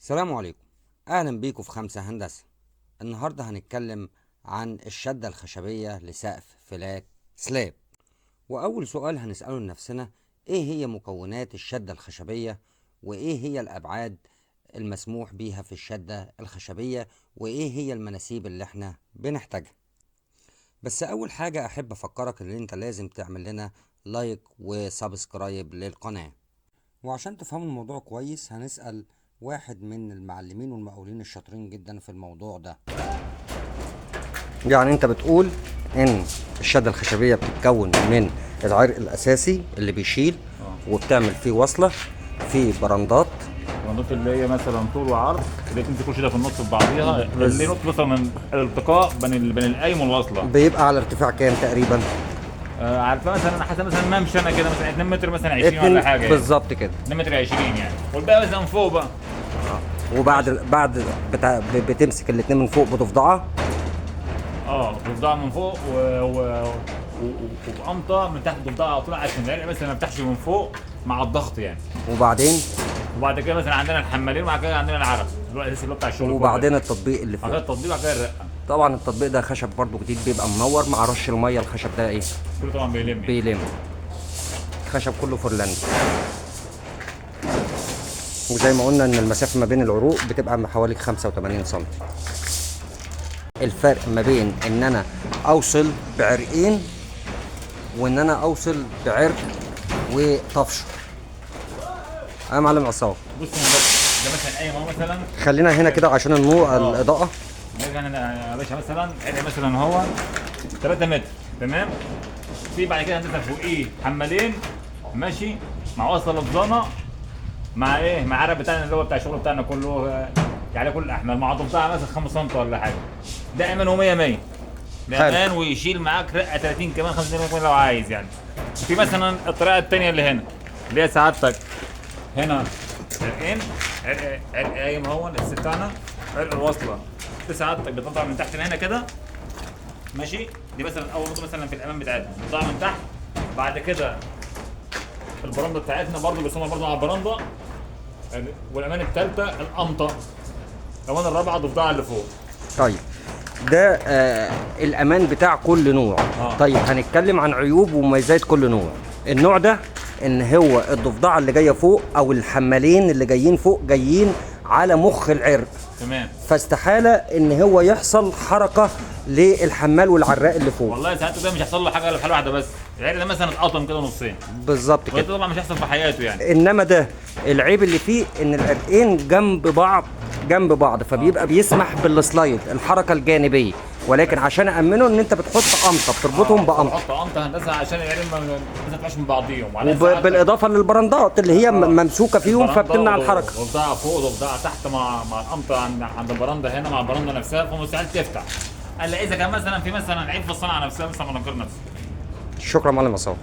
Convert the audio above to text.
السلام عليكم. اهلا بيكم في 5 هندسة. النهاردة هنتكلم عن الشدة الخشبية لسقف فلات سلاب. واول سؤال هنسأله لنفسنا: ايه هي مكونات الشدة الخشبية؟ وايه هي الابعاد المسموح بيها في الشدة الخشبية؟ وايه هي المناسيب اللي احنا بنحتاجها؟ بس اول حاجة احب افكرك ان انت لازم تعمل لنا لايك وسبسكرايب للقناة. وعشان تفهموا الموضوع كويس هنسأل واحد من المعلمين والمقاولين الشاطرين جدا في الموضوع ده. يعني انت بتقول ان الشدة الخشبية بتتكون من العرق الاساسي اللي بيشيل وبتعمل فيه وصلة في برندات. البرندات اللي هي مثلا طول وعرض اللي تمسك كل شده في النص ببعضيها، اللي نقطه مثلا الالتقاء بين القايم والوصله. بيبقى على ارتفاع كام تقريبا؟ عارفه مثلا حسب مثلا ممشى انا كده مثلا 2 متر مثلا 20 ولا حاجه يعني. بالظبط كده 2 متر 20 يعني، والباقي مثلا فوق بقى. وبعد بتمسك الاتنين من فوق بضفدعة. ضفدعه من فوق وبقمطه من تحت ضفدعه على طول عشان العرق مثلا ما يفتحش من فوق مع الضغط يعني. وبعد كده مثلا عندنا الحمالين، وبعد كده عندنا العرق اللي هو الاساسي اللي هو بتاع الشغل. وبعدين التطبيق اللي بعد كده فوق. التطبيق، بعد كده الرقه. طبعا التطبيق ده خشب برضو جديد، بيبقى منور مع رش المية. الخشب ده ايه؟ كله طبعا بيلم. خشب كله فورلاند. وزي ما قلنا ان المسافة ما بين العروق بتبقى حوالي 85 سم. الفرق ما بين ان انا اوصل بعرقين وان انا اوصل بعرق وطفشه. يا معلم عصام، بص ده مثلا اي ما مثلا خلينا هنا كده عشان النور الاضاءة. نرجع هنا يا باشا، مثلا عرق مثلا هو 3 متر تمام. في بعد كده هندسه فوقيه حمالين ماشي، مع وصله لفظانه، مع ايه، مع عرق بتاعنا اللي هو بتاع الشغل بتاعنا كله يعني كل الاحمال، مع ضفدعه مثلا 5 سم ولا حاجه. ده امان و100 100. ده امان ويشيل معاك رقه 30 كمان 35 كمان لو عايز يعني. في مثلا الطريقه الثانيه اللي هنا، اللي هي سعادتك هنا عرقين، عرق قايم هو الاساس بتاعنا، عرق الوصله دي سعادتك بتطلع من تحت هنا كده ماشي. دي مثلا اول نقطه مثلا في الامام بتاعتنا بتطلع من تحت. بعد كده البرندة بتاعتنا برضه بيصمم برضه على البرندة. والامان الثالثه القمطه. الامان الرابعه ضفدعه اللي فوق. طيب ده الامان بتاع كل نوع. طيب هنتكلم عن عيوب ومميزات كل نوع. النوع ده ان هو الضفدعه اللي جايه فوق او الحمالين اللي جايين فوق جايين على مخ العرق، تمام. فاستحاله ان هو يحصل حركه للحمال والعراق اللي فوق. والله ساعات ده مش هيحصل له حاجه الا في حاله واحده بس، العرق ده مثلا اتقطم كده نصين بالظبط كده. وده طبعا مش هيحصل في حياته يعني. انما ده العيب اللي فيه ان العرقين جنب بعض فبيبقى بيسمح بالسلايد الحركه الجانبيه، ولكن عشان امنه ان انت بتحط قمطه بتربطهم بقمطه. بحط قمطه هندسه عشان العرق ما تبقاش من بعضيهم، بالاضافه للبرندات اللي هي ممسوكه فيهم فبتمنع الحركه. ضفدعه فوق ضفدعه تحت مع القمطه عند البرندة هنا مع البرندة نفسها، فمستحيل تفتح الا اذا كان مثلا في مثلا عيب في الصنعه نفسها، مثلا منكر نفسه. شكرا معلم عصام.